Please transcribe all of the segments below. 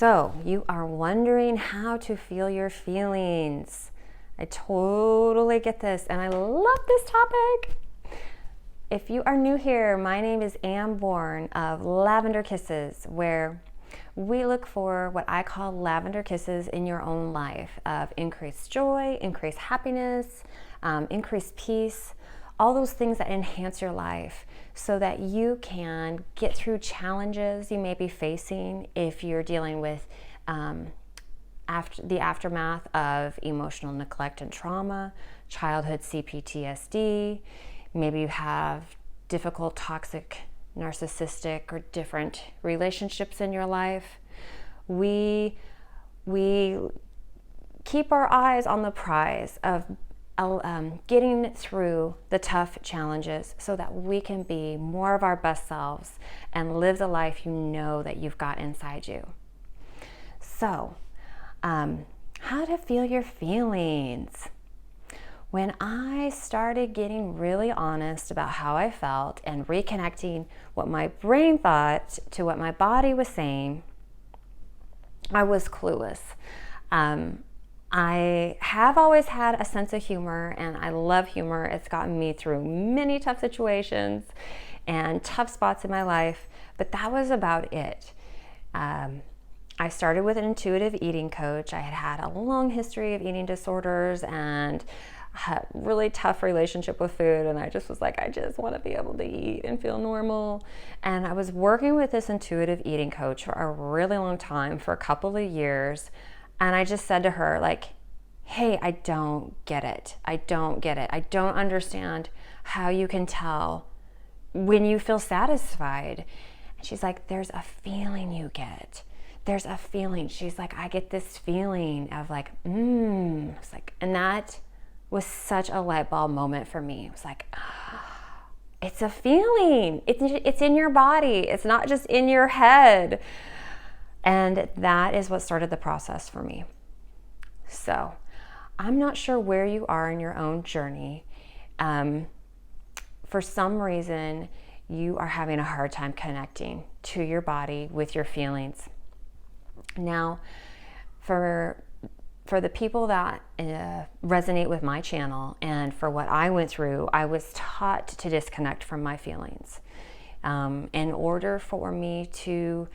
So you are wondering how to feel your feelings. I totally get this, and I love this topic. If you are new here, my name is Ann Bourne of Lavender Kisses, where we look for what I call lavender kisses in your own life of increased joy, increased happiness, increased peace, all those things that enhance your life so that you can get through challenges you may be facing if you're dealing with the aftermath of emotional neglect and trauma, childhood CPTSD. Maybe you have difficult, toxic, narcissistic, or different relationships in your life. We keep our eyes on the prize of getting through the tough challenges so that we can be more of our best selves and live the life you know that you've got inside you. So, how to feel your feelings. When I started getting really honest about how I felt and reconnecting what my brain thought to what my body was saying, I was clueless. I have always had a sense of humor, and I love humor. It's gotten me through many tough situations and tough spots in my life, but that was about it. I started with an intuitive eating coach. I had a long history of eating disorders and had a really tough relationship with food, and I just was like, I just want to be able to eat and feel normal. And I was working with this intuitive eating coach for a really long time, for a couple of years. And I just said to her, like, hey, I don't get it. I don't get it. I don't understand how you can tell when you feel satisfied. And she's like, there's a feeling you get. There's a feeling. She's like, I get this feeling of like, It's like, and that was such a light bulb moment for me. It was like, it's a feeling. It's in your body. It's not just in your head. And that is what started the process for me. So I'm not sure where you are in your own journey. For some reason, you are having a hard time connecting to your body with your feelings. Now, for the people that resonate with my channel and for what I went through, I was taught to disconnect from my feelings. In order for me to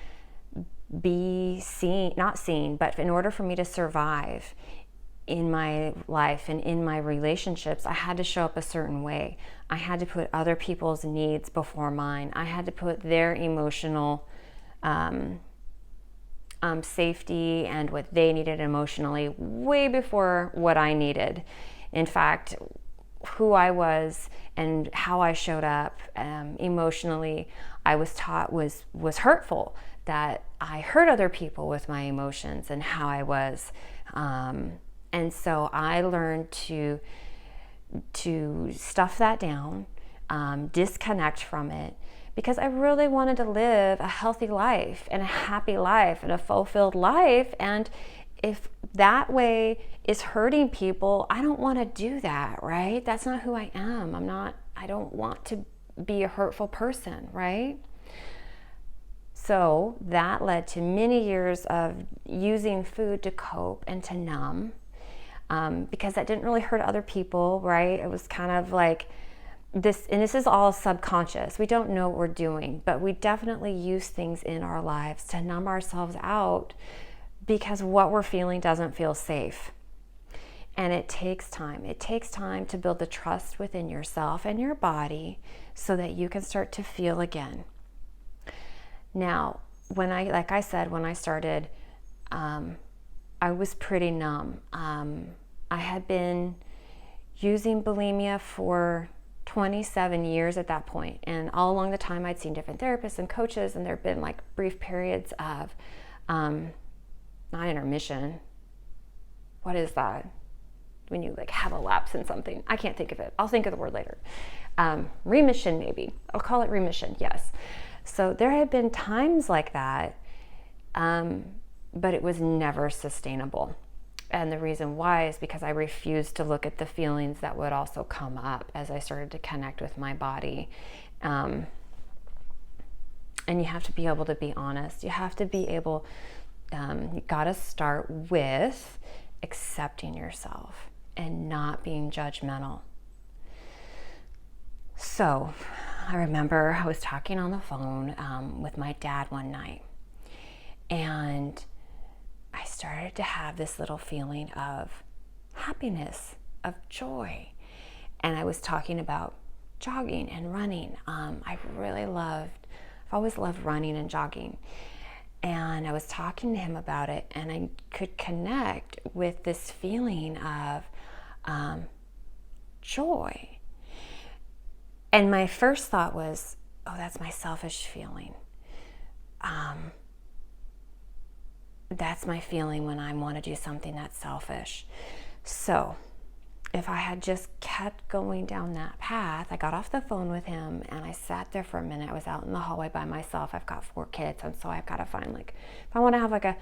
be seen, not seen, but in order for me to survive in my life and in my relationships, I had to show up a certain way. I had to put other people's needs before mine. I had to put their emotional safety and what they needed emotionally way before what I needed. In fact, who I was and how I showed up emotionally, I was taught was hurtful, that I hurt other people with my emotions and how I was. And so I learned to stuff that down, disconnect from it, because I really wanted to live a healthy life and a happy life and a fulfilled life. And if that way is hurting people, I don't want to do that, right? That's not who I am. I don't want to be a hurtful person, right? So that led to many years of using food to cope and to numb, because that didn't really hurt other people, right? It was kind of like this, and this is all subconscious. We don't know what we're doing, but we definitely use things in our lives to numb ourselves out because what we're feeling doesn't feel safe. And it takes time. It takes time to build the trust within yourself and your body so that you can start to feel again. Now, like I said, when I started, I was pretty numb. I had been using bulimia for 27 years at that point, and all along the time I'd seen different therapists and coaches, and there had been like brief periods of not intermission. What is that? When you like have a lapse in something. I can't think of it. I'll think of the word later. Remission, maybe. I'll call it remission, yes. So there had been times like that, but it was never sustainable. And the reason why is because I refused to look at the feelings that would also come up as I started to connect with my body. And you have to be able to be honest. You have to be able You gotta start with accepting yourself and not being judgmental. So I remember I was talking on the phone with my dad one night, and I started to have this little feeling of happiness, of joy. And I was talking about jogging and running. I've always loved running and jogging. And I was talking to him about it, and I could connect with this feeling of joy. And my first thought was, oh, that's my selfish feeling. That's my feeling when I want to do something that's selfish. So if I had just kept going down that path, I got off the phone with him and I sat there for a minute. I was out in the hallway by myself. I've got 4 kids, and so I've got to find, like, if I want to have like a,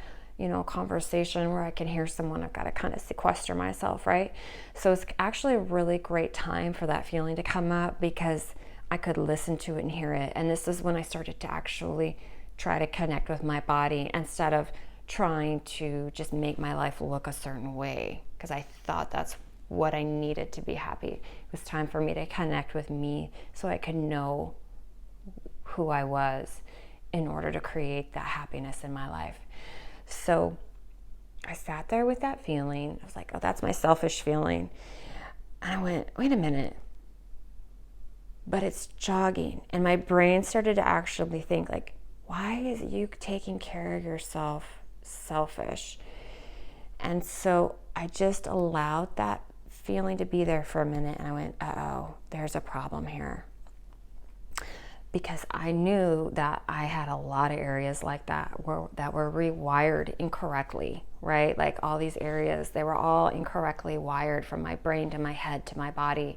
conversation where I can hear someone, I've got to kind of sequester myself, right? So it's actually a really great time for that feeling to come up, because I could listen to it and hear it. And this is when I started to actually try to connect with my body, instead of trying to just make my life look a certain way, because I thought that's what I needed to be happy. It was time for me to connect with me so I could know who I was in order to create that happiness in my life. So I sat there with that feeling. I was like, oh, that's my selfish feeling. And I went, wait a minute, but it's jogging. And my brain started to actually think, like, why is you taking care of yourself selfish? And so I just allowed that feeling to be there for a minute, and I went, uh-oh, there's a problem here. Because I knew that I had a lot of areas like that that were rewired incorrectly, right? Like all these areas, they were all incorrectly wired, from my brain to my head to my body.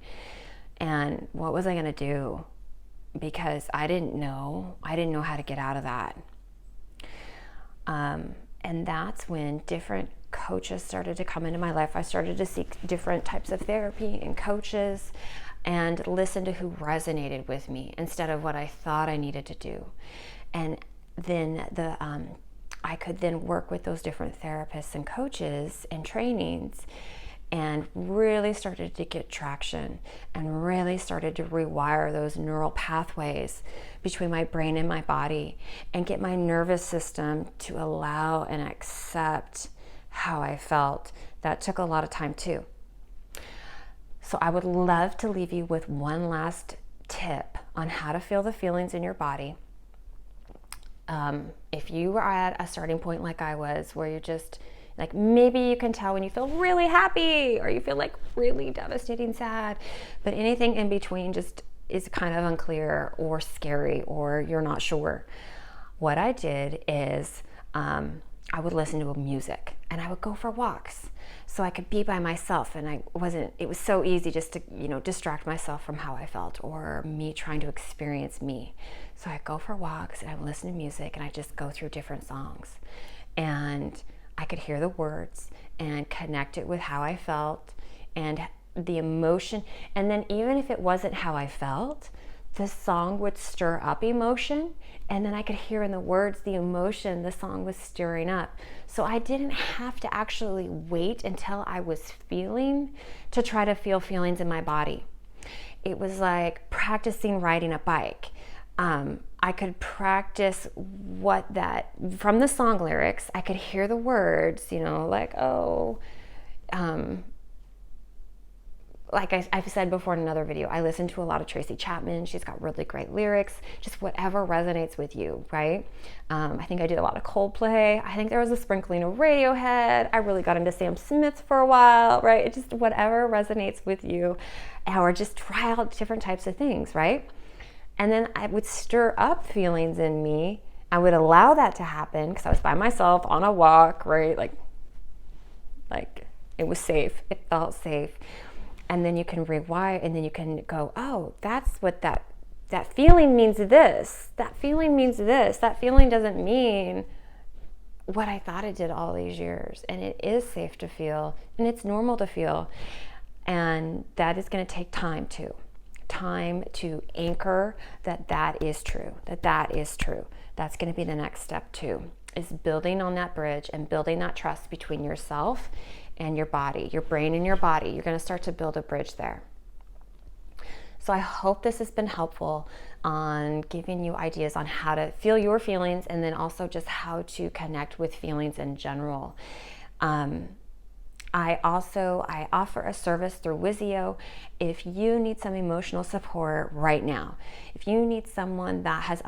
And what was I going to do? Because I didn't know how to get out of that. And that's when different coaches started to come into my life. I started to seek different types of therapy and coaches, and listen to who resonated with me instead of what I thought I needed to do. And then I could then work with those different therapists and coaches and trainings, and really started to get traction, and really started to rewire those neural pathways between my brain and my body, and get my nervous system to allow and accept how I felt. That took a lot of time too. So I would love to leave you with one last tip on how to feel the feelings in your body. If you are at a starting point like I was, where you're just like, maybe you can tell when you feel really happy, or you feel like really devastating sad, but anything in between just is kind of unclear or scary, or you're not sure. What I did is I would listen to music, and I would go for walks so I could be by myself, and it was so easy just to, distract myself from how I felt, or me trying to experience me. So I'd go for walks, and I would listen to music, and I just go through different songs, and I could hear the words and connect it with how I felt and the emotion. And then even if it wasn't how I felt, the song would stir up emotion, and then I could hear in the words the emotion the song was stirring up. So I didn't have to actually wait until I was feeling to try to feel feelings in my body. It was like practicing riding a bike. I could practice from the song lyrics, I could hear the words, like, like I've said before in another video, I listen to a lot of Tracy Chapman. She's got really great lyrics, just whatever resonates with you, right? I think I did a lot of Coldplay. I think there was a sprinkling of Radiohead. I really got into Sam Smith for a while, right? It just whatever resonates with you, or just try out different types of things, right? And then I would stir up feelings in me. I would allow that to happen because I was by myself on a walk, right? Like it was safe. It felt safe. And then you can rewire, and then you can go, oh, that's what that feeling means this. That feeling means this. That feeling doesn't mean what I thought it did all these years. And it is safe to feel, and it's normal to feel. And that is going to take time too. Time to anchor that is true. That is true. That's going to be the next step too. is building on that bridge and building that trust between yourself and your body, your brain and your body. You're going to start to build a bridge there. So I hope this has been helpful on giving you ideas on how to feel your feelings, and then also just how to connect with feelings in general. I offer a service through Wizio. If you need some emotional support right now, if you need someone that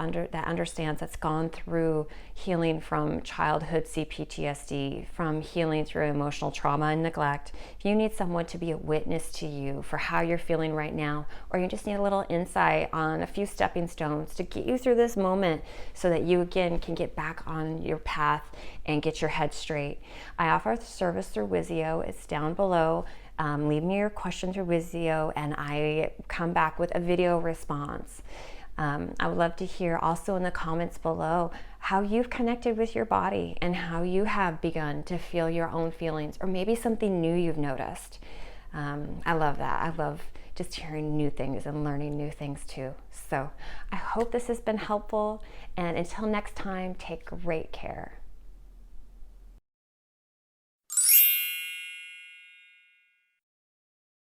understands, that's gone through healing from childhood CPTSD, from healing through emotional trauma and neglect, if you need someone to be a witness to you for how you're feeling right now, or you just need a little insight on a few stepping stones to get you through this moment so that you again can get back on your path and get your head straight, I offer a service through Wizio. It's down below. Leave me your question through Wizio and I come back with a video response. I would love to hear also in the comments below how you've connected with your body and how you have begun to feel your own feelings, or maybe something new you've noticed. I love that. I love just hearing new things and learning new things too. So I hope this has been helpful, and until next time, take great care.